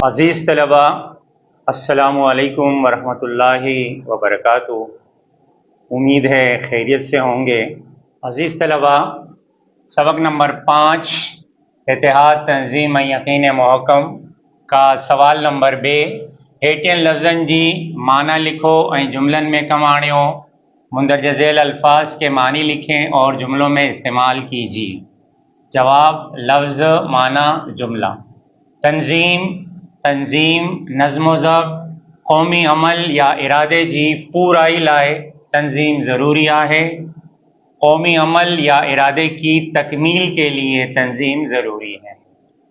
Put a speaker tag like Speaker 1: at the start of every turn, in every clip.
Speaker 1: عزیز طلباء، السلام علیکم ورحمۃ اللہ وبرکاتہ۔ امید ہے خیریت سے ہوں گے۔ عزیز طلباء، سبق نمبر 5 اتحاد تنظیم یقین محکم کا سوال نمبر بے हेठियन लफ़्ज़नि जी माना लिखो ऐं जुमलन में कम आणियो। मुंदरज ज़ैल अल्फाज के मानी लिखें और जुमलों में इस्तेमाल कीजिए। जवाब, लफ्ज़, माना, जुमला। तंज़ीम, तंज़ीम नज़्म व ज़ब्त, क़ौमी अमल या इरादे जी पूराई लाइ तंज़ीम ज़रूरी आहे। क़ौमी अमल या इरादे की तकमील के लिए तंज़ीम ज़रूरी है।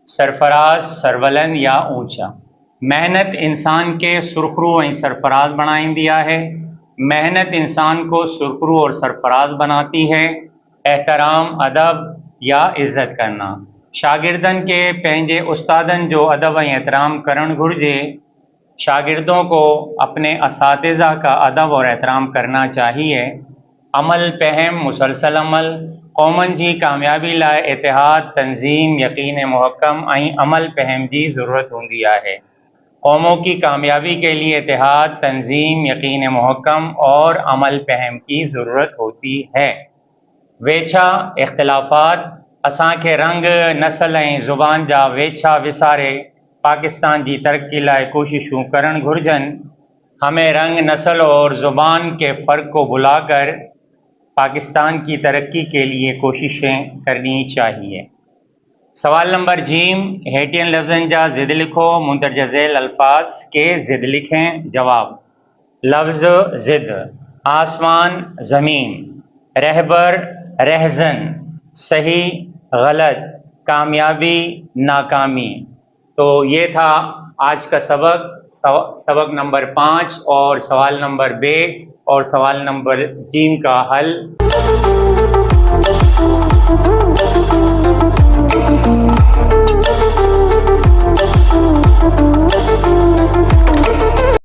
Speaker 1: सरफराज, सरबलंद या ऊंचा। मेहनत इंसान के सुरखरू ऐं सरफराज बणाईंदी आहे। मेहनत इंसान को सुरखरू और सरफराज बनाती है। एहतराम, अदब या इज़्ज़त करना। शागिर्दन के पंहिंजे उस्तादन जो अदब ऐं एहतराम करण घुर्जे। शागिर्दों को अपने असातिज़ा का अदब और एहतराम करना चाहिए। अमल पहम, मुसलसल अमल। क़ौमन जी कामयाबी लाइ इतिहाद, तंज़ीम, यकीन मुहक्कम ऐं अमल पहम जी ज़रूरत हूंदी आहे। कौमों की कामयाबी के लिए इतिहाद, तंज़ीम, यकीन मुहक्कम और अमल पहम की ज़रूरत होती है। वेछा, इख्तिलाफ़ात। असांखे रंग, नस्ल ऐं ज़ुबान जा वेछा विसारे पाकिस्तान की तरक्की लाइ कोशिशूं करण घुर्जनि। हमें रंग, नस्ल और ज़ुबान के फ़र्क को भुलाकर पाकिस्तान की तरक्की के लिए कोशिशें करनी चाहिए। सवाल नंबर जीम, हेठियन लफ्ज़नि जा ज़िद लिखो। मुंदरज ज़ैल अल्फाज के ज़िद लिखें। जवाब, लफ्ज़ ज़िद, आसमान, ज़मीन। रहबर, रहज़न। सही, गलत। कामयाबी, नाकामी। तो ये था आज का सबक नंबर 5 और सवाल नंबर बे और सवाल नंबर जीम का हल।